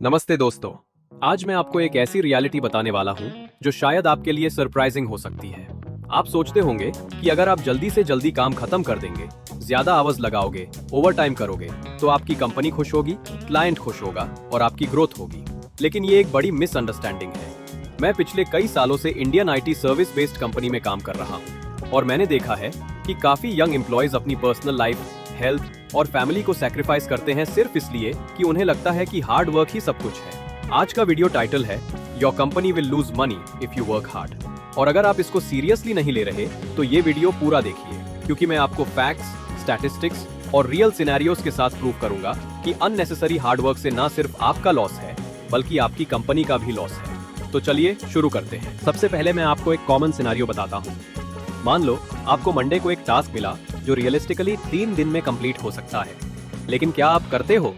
नमस्ते दोस्तों। आज मैं आपको एक ऐसी रियलिटी बताने वाला हूं जो शायद आपके लिए सरप्राइजिंग हो सकती है। आप सोचते होंगे कि अगर आप जल्दी से जल्दी काम खत्म कर देंगे, ज्यादा आवर्स लगाओगे, ओवर टाइम करोगे, तो आपकी कंपनी खुश होगी, क्लाइंट खुश होगा और आपकी ग्रोथ होगी। लेकिन ये एक बड़ी मिसअंडरस्टैंडिंग है। मैं पिछले कई सालों से Indian IT service based company में काम कर रहा हूँ और मैंने देखा है कि काफी यंग एम्प्लॉयज अपनी पर्सनल लाइफ, हेल्थ और फैमिली को सैक्रिफाइस करते हैं सिर्फ इसलिए कि उन्हें लगता है कि हार्ड वर्क ही सब कुछ है। आज का वीडियो टाइटल है your company will lose money if you work hard. और अगर आप इसको सीरियसली नहीं ले रहे तो ये वीडियो पूरा देखिए, क्योंकि मैं आपको फैक्ट्स, स्टैटिस्टिक्स और रियल सिनेरियोस के साथ प्रूव करूंगा कि अननेसेसरी हार्ड वर्क से ना सिर्फ आपका लॉस है बल्कि आपकी कंपनी का भी लॉस है। तो चलिए शुरू करते हैं। सबसे पहले मैं आपको एक कॉमन सिनेरियो बताता हूँ। मान लो आपको मंडे को एक टास्क मिला जो रियलिस्टिकली 3 दिन में कंप्लीट हो सकता है, लेकिन क्या आप करते हो?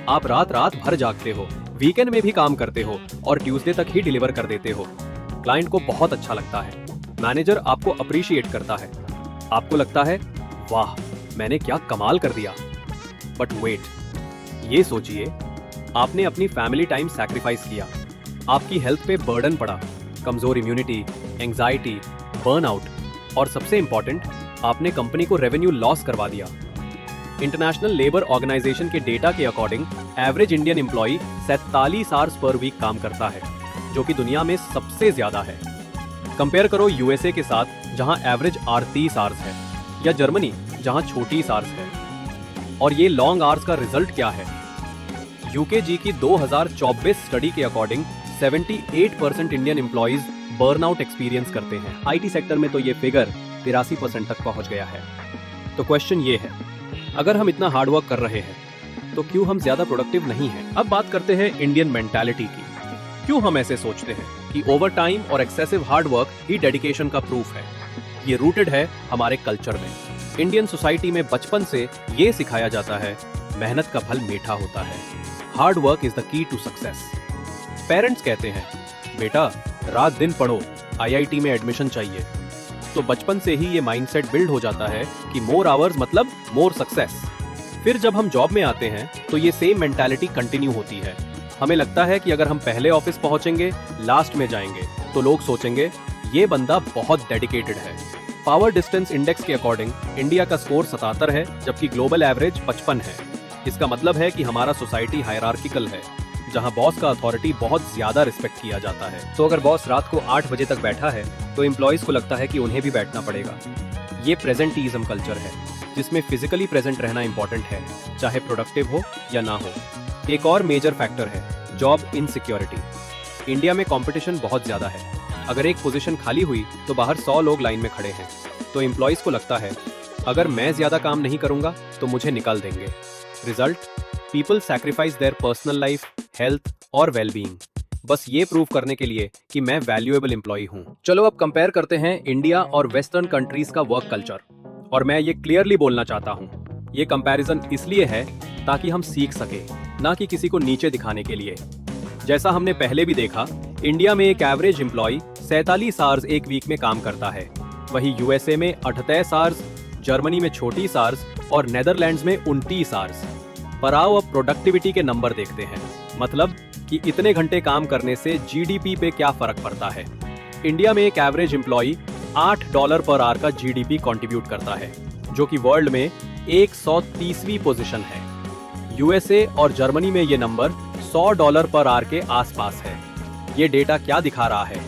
आप रात रात भर जागते हो, वीकेंड में भी काम करते हो और ट्यूसडे तक ही डिलीवर कर देते हो। क्लाइंट को बहुत अच्छा लगता है, मैनेजर आपको अप्रिशिएट करता है, आपको लगता है वाह मैंने क्या कमाल कर दिया। बट वेट, ये सोचिए, आपने अपनी फैमिली टाइम सैक्रिफाइस किया, आपकी हेल्थ पे बर्डन पड़ा, कमजोर इम्यूनिटी, एंजाइटी, बर्नआउट और सबसे इंपॉर्टेंट, आपने कंपनी को रेवेन्यू लॉस करवा दिया। इंटरनेशनल लेबर ऑर्गेनाइजेशन के डेटा के according average Indian employ 47 hours per week काम करता है, जो कि दुनिया में सबसे ज्यादा है। कंपेयर करो यूएसए के साथ जहां एवरेज 38 आवर्स है, या जर्मनी जहां छोटी आवर्स है। और ये लॉन्ग आवर्स का रिजल्ट क्या है? यूकेजी की 2024 स्टडी के according 78% Indian employees burnout experience करते हैं। आईटी सेक्टर में तो ये फिगर 83% तक पहुंच गया है। तो क्वेश्चन ये है, अगर हम इतना हार्ड वर्क कर रहे हैं तो क्यों हम ज्यादा प्रोडक्टिव नहीं हैं? अब बात करते हैं इंडियन मेंटालिटी की। क्यों हम ऐसे सोचते हैं कि ओवर टाइम और एक्सेसिव हार्ड वर्क ही डेडिकेशन का प्रूफ है? ये रूटेड है हमारे कल्चर में। इंडियन सोसाइटी में बचपन से ये सिखाया जाता है मेहनत का फल मीठा होता है, hard work is the key to success. Parents कहते हैं बेटा रात दिन पढ़ो, आईआईटी में एडमिशन चाहिए। तो बचपन से ही ये माइंडसेट बिल्ड हो जाता है कि मोर आवर्स मतलब मोर सक्सेस। फिर जब हम जॉब में आते हैं तो ये सेम मेंटालिटी कंटिन्यू होती है। हमें लगता है कि अगर हम पहले ऑफिस पहुंचेंगे, लास्ट में जाएंगे, तो लोग सोचेंगे ये बंदा बहुत डेडिकेटेड है। पावर डिस्टेंस इंडेक्स के अकॉर्डिंग इंडिया का स्कोर 77 है, जबकि ग्लोबल एवरेज 55 है। इसका मतलब है कि हमारा सोसाइटी हायरार्किकल है, जहां बॉस का अथॉरिटी बहुत ज्यादा रिस्पेक्ट किया जाता है। तो अगर बॉस रात को 8 बजे तक बैठा है तो एम्प्लॉइज को लगता है कि उन्हें भी बैठना पड़ेगा। ये प्रेजेंटीज्म कल्चर है, जिसमें फिजिकली प्रेजेंट रहना इंपॉर्टेंट है, चाहे प्रोडक्टिव हो या ना हो। एक और मेजर फैक्टर है जॉब इनसिक्योरिटी। इंडिया में कंपटीशन बहुत ज्यादा है। अगर एक पोजीशन खाली हुई तो बाहर 100 लोग लाइन में खड़े हैं, तो एम्प्लॉइज को लगता है अगर मैं ज्यादा काम नहीं करूंगा तो मुझे निकाल देंगे। Result, people sacrifice their personal life, health और वेलबीइंग, बस ये प्रूव करने के लिए कि मैं वैल्यूएबल एम्प्लॉय हूँ। चलो अब कंपेयर करते हैं इंडिया और वेस्टर्न कंट्रीज का वर्क कल्चर। और मैं ये क्लियरली बोलना चाहता हूँ, ये कंपैरिजन इसलिए है ताकि हम सीख सके, ना कि किसी को नीचे दिखाने के लिए। जैसा हमने पहले भी देखा, इंडिया में एक एवरेज एम्प्लॉय 47 आवर्स एक वीक में काम करता है, वहीं यूएसए में 28 आवर्स, जर्मनी में 36 आवर्स और नेदरलैंड्स में 29 आवर्स। पर आओ अब प्रोडक्टिविटी के नंबर देखते हैं, मतलब कि इतने घंटे काम करने से जीडीपी पे क्या फर्क पड़ता है। इंडिया में एक एवरेज एम्प्लॉय $8 पर आवर का जीडीपी कंट्रीब्यूट करता है, जो कि वर्ल्ड में 130वीं पोजीशन है। यूएसए और जर्मनी में ये नंबर $100 पर आवर के आसपास है। ये डेटा क्या दिखा रहा है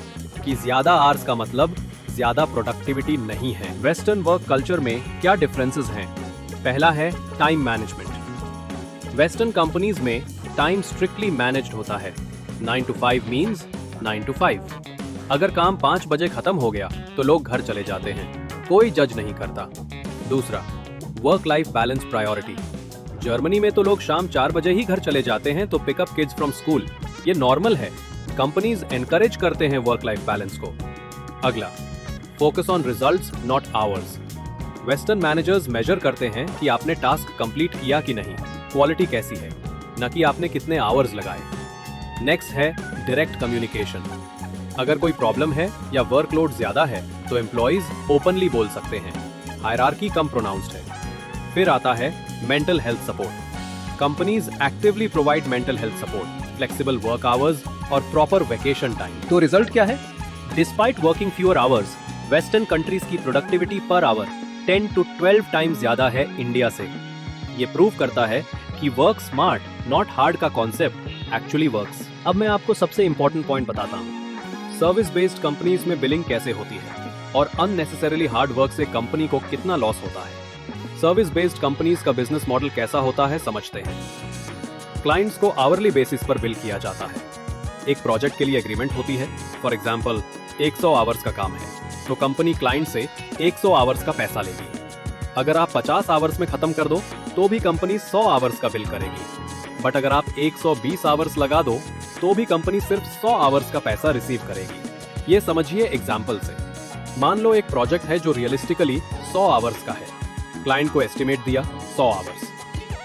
कि ज्यादा आवर्स का मतलब ज्यादा प्रोडक्टिविटी नहीं है। वेस्टर्न वर्क कल्चर में क्या डिफरेंसेस हैं? पहला है टाइम मैनेजमेंट। वेस्टर्न कंपनीज में टाइम स्ट्रिक्टली मैनेज्ड होता है। 9 to 5 मीन्स 9 to 5। अगर काम 5 बजे खत्म हो गया तो लोग घर चले जाते हैं, कोई जज नहीं करता। दूसरा, work life balance priority. Germany में तो लोग शाम 4 बजे ही घर चले जाते हैं तो पिकअप किड्स फ्रॉम स्कूल, ये नॉर्मल है। कंपनीज एनकरेज करते हैं वर्क लाइफ बैलेंस को। अगला, focus on results not hours. Western managers measure करते हैं कि आपने टास्क कंप्लीट किया कि नहीं, क्वालिटी कैसी है, न कि आपने कितने आवर्स लगाए। नेक्स्ट है डायरेक्ट कम्युनिकेशन। अगर कोई प्रॉब्लम है या वर्कलोड ज्यादा है तो एम्प्लॉइज ओपनली बोल सकते हैं, हायरार्की कम प्रोनाउंस्ड है। फिर आता है mental health support. Companies actively provide mental health support. Flexible work hours और प्रॉपर वेकेशन टाइम। तो रिजल्ट क्या है? Despite working fewer hours, western countries की productivity per hour 10 to 12 times ज्यादा है इंडिया से। ये प्रूव करता है कि वर्क स्मार्ट नॉट हार्ड का कॉन्सेप्ट एक्चुअली वर्क्स। अब मैं आपको सबसे इंपॉर्टेंट पॉइंट बताता हूँ, सर्विस बेस्ड कंपनीज में बिलिंग कैसे होती है और अननेसेसरीली हार्ड वर्क से कंपनी को कितना लॉस होता है। सर्विस बेस्ड कंपनीज का बिजनेस मॉडल कैसा होता है समझते हैं। क्लाइंट्स को आवरली बेसिस पर बिल किया जाता है। एक प्रोजेक्ट के लिए एग्रीमेंट होती है, फॉर एग्जाम्पल 100 आवर्स का काम है तो कंपनी क्लाइंट से 100 आवर्स का पैसा लेगी। अगर आप 50 आवर्स में खत्म कर दो तो भी कंपनी 100 आवर्स का बिल करेगी। बट अगर आप 120 आवर्स लगा दो तो भी कंपनी सिर्फ 100 आवर्स का पैसा रिसीव करेगी। ये समझिए एग्जाम्पल से। मान लो एक प्रोजेक्ट है जो रियलिस्टिकली 100 आवर्स का है। क्लाइंट को एस्टिमेट दिया 100 आवर्स,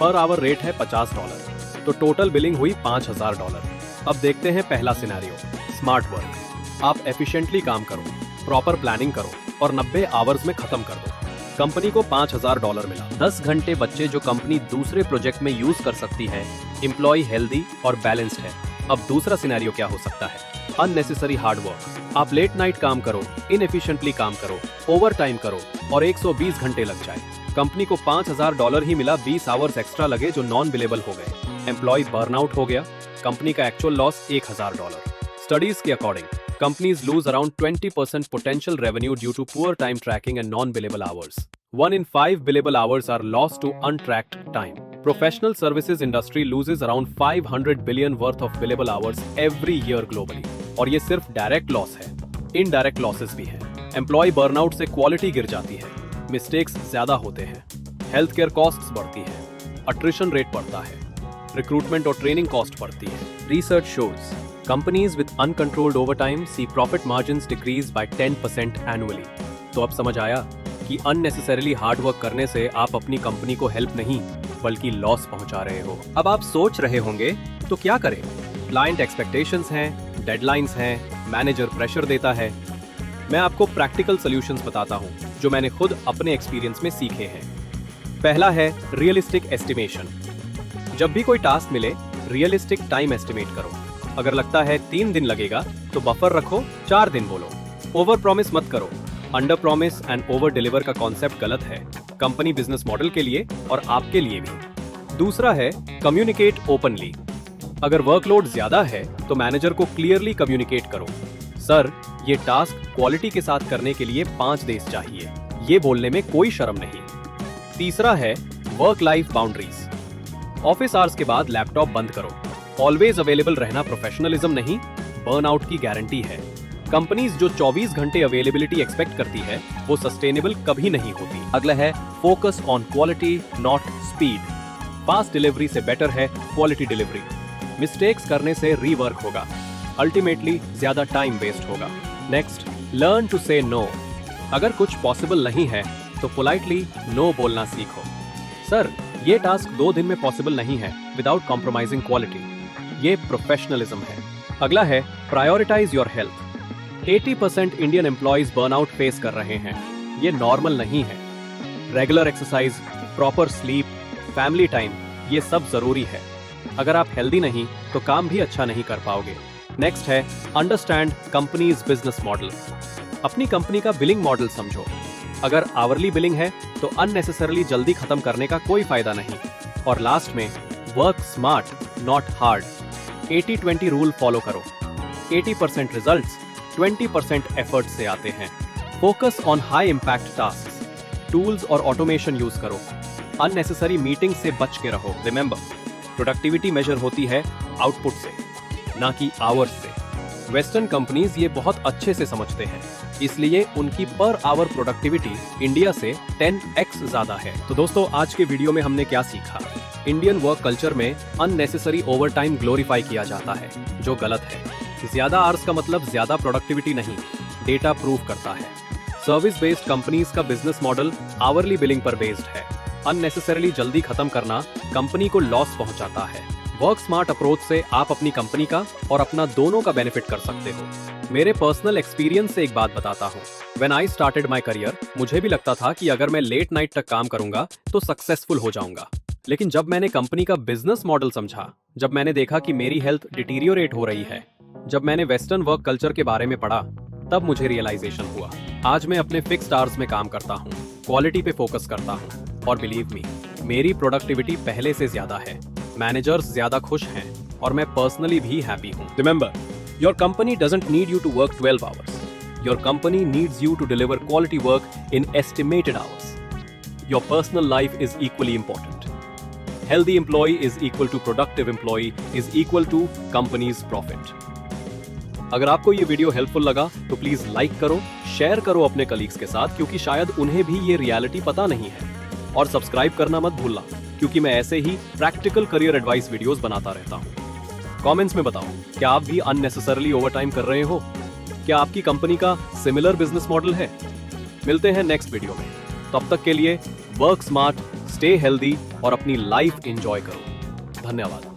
पर आवर रेट है $50, तो टोटल बिलिंग हुई $5000। अब देखते हैं पहला सिनेरियो, स्मार्ट वर्क। आप एफिशिएंटली काम करो, प्रॉपर प्लानिंग करो और 90 आवर्स में खत्म कर दो। कंपनी को $5000 मिला। 10 घंटे बच्चे जो कंपनी दूसरे प्रोजेक्ट में यूज कर सकती है। एम्प्लॉय हेल्दी और बैलेंस्ड है। अब दूसरा सिनेरियो क्या हो सकता है, अननेसेसरी हार्ड वर्क। आप लेट नाइट काम करो, इनएफिशिएंटली काम करो, ओवर टाइम करो और 120 घंटे लग जाए। कंपनी को $5000 ही मिला, 20 आवर्स एक्स्ट्रा लगे जो नॉन बिलेबल हो गए। एम्प्लॉय बर्नआउट हो गया। कंपनी का एक्चुअल लॉस $1000। स्टडीज के according companies lose around 20% potential revenue due to poor time tracking and non-billable hours. 1 in 5 billable hours are lost to untracked time. Professional services industry loses around 500 billion worth of billable hours every year globally. और ये सिर्फ direct loss है, indirect losses भी हैं। Employ burnout से quality गिर जाती है, मिस्टेक्स ज्यादा होते हैं, हेल्थ केयर कॉस्ट्स बढ़ती है, अट्रिशन रेट बढ़ता है, रिक्रूटमेंट और ट्रेनिंग कॉस्ट बढ़ती है। Research shows companies with uncontrolled overtime see profit margins decrease by 10% annually. तो अब समझ आया कि unnecessarily hard work करने से आप अपनी कंपनी को हेल्प नहीं बल्कि लॉस पहुंचा रहे हो। अब आप सोच रहे होंगे तो क्या करें? क्लाइंट एक्सपेक्टेशंस हैं, डेडलाइंस हैं, मैनेजर प्रेशर देता है। मैं आपको प्रैक्टिकल सॉल्यूशंस बताता हूं जो मैंने खुद अपने एक्सपीरियंस में सीखे हैं। पहला है रियलिस्टिक एस्टिमेशन। जब भी कोई टास्क मिले रियलिस्टिक टाइम एस्टिमेट करो। अगर लगता है 3 दिन लगेगा तो बफर रखो, 4 दिन बोलो। ओवर प्रॉमिस मत करो। Under promise and over deliver का कॉन्सेप्ट गलत है, कंपनी बिजनेस मॉडल के लिए और आपके लिए भी। दूसरा है कम्युनिकेट ओपनली। अगर वर्कलोड ज्यादा है तो मैनेजर को क्लियरली कम्युनिकेट करो, सर ये टास्क क्वालिटी के साथ करने के लिए 5 डेज चाहिए। ये बोलने में कोई शर्म नहीं। तीसरा है work life boundaries. Office hours के बाद लैपटॉप बंद करो। ऑलवेज अवेलेबल रहना प्रोफेशनलिज्म नहीं, बर्नआउट की गारंटी है। कंपनीज जो 24 घंटे अवेलेबिलिटी एक्सपेक्ट करती है वो सस्टेनेबल कभी नहीं होती। अगला है focus on quality not speed. Fast delivery से बेटर है क्वालिटी डिलीवरी। मिस्टेक्स करने से रीवर्क होगा, अल्टीमेटली ज्यादा टाइम वेस्ट होगा। नेक्स्ट, लर्न टू से नो। अगर कुछ पॉसिबल नहीं है तो पोलाइटली नो बोलना सीखो। सर ये टास्क 2 दिन में पॉसिबल नहीं है विदाउट कॉम्प्रोमाइजिंग क्वालिटी। ये प्रोफेशनलिज्म है। अगला है prioritise your health. 80% Indian employees burnout face कर रहे हैं। ये नॉर्मल नहीं है। Regular exercise, proper sleep, family time, ये सब जरूरी है। अगर आप हेल्दी नहीं तो काम भी अच्छा नहीं कर पाओगे। नेक्स्ट है अंडरस्टैंड कंपनीज बिजनेस मॉडल। अपनी कंपनी का बिलिंग मॉडल समझो। अगर आवरली बिलिंग है तो अननेसेसरली जल्दी खत्म करने का कोई फायदा नहीं। और लास्ट में work smart not hard. 80-20 rule follow करो। 80% रिजल्ट्स 20% एफर्ट से आते हैं। Focus on high impact task. Tools और ऑटोमेशन यूज करो। अननेसेसरी मीटिंग से बच के रहो। रिमेंबर, प्रोडक्टिविटी मेजर होती है आउटपुट से, ना कि आवर्स से। वेस्टर्न कंपनीज ये बहुत अच्छे से समझते हैं, इसलिए उनकी पर आवर प्रोडक्टिविटी इंडिया से 10x ज्यादा है। तो दोस्तों आज के वीडियो में हमने क्या सीखा? इंडियन वर्क कल्चर में अननेसेसरी ओवरटाइम ग्लोरीफाई किया जाता है, जो गलत है। ज्यादा आवर्स का मतलब ज्यादा प्रोडक्टिविटी नहीं, डेटा प्रूव करता है। सर्विस बेस्ड कंपनीज का बिजनेस मॉडल आवरली बिलिंग पर बेस्ड है। अननेसेसरली जल्दी खत्म करना कंपनी को लॉस पहुंचाता है। वर्क स्मार्ट अप्रोच से आप अपनी कंपनी का और अपना दोनों का बेनिफिट कर सकते हो। मेरे पर्सनल एक्सपीरियंस से एक बात बताता हूँ। When I started my career, मुझे भी लगता था कि अगर मैं लेट नाइट तक काम करूंगा तो सक्सेसफुल हो जाऊंगा। लेकिन जब मैंने कंपनी का बिजनेस मॉडल समझा, जब मैंने देखा कि मेरी हेल्थ डिटीरियोरेट हो रही है, जब मैंने वेस्टर्न वर्क कल्चर के बारे में पढ़ा, तब मुझे रियलाइजेशन हुआ। आज मैं अपने फिक्स्ड आवर्स में काम करता हूँ, क्वालिटी पे फोकस करता हूँ और बिलीव मी, मेरी प्रोडक्टिविटी पहले से ज्यादा है। मैनेजर्स ज्यादा खुश हैं और मैं पर्सनली भी हैप्पी हूँ। Remember, your company doesn't need you to work 12 hours. Your company needs you to deliver quality work in estimated hours. Your personal life is equally important. Healthy employee is equal to productive employee is equal to company's profit. अगर आपको ये video helpful लगा तो please like करो, share करो अपने colleagues के साथ, क्योंकि शायद उन्हें भी ये रियलिटी पता नहीं है। और सब्सक्राइब करना मत भूलना, क्योंकि मैं ऐसे ही प्रैक्टिकल करियर एडवाइस वीडियोस बनाता रहता हूँ। कमेंट्स में बताओ, क्या आप भी अननेसेसरली ओवरटाइम कर रहे हो? क्या आपकी कंपनी का सिमिलर बिजनेस मॉडल है? मिलते हैं नेक्स्ट वीडियो में। तब तक के लिए वर्क स्मार्ट, स्टे हेल्दी और अपनी लाइफ एंजॉय करो। धन्यवाद।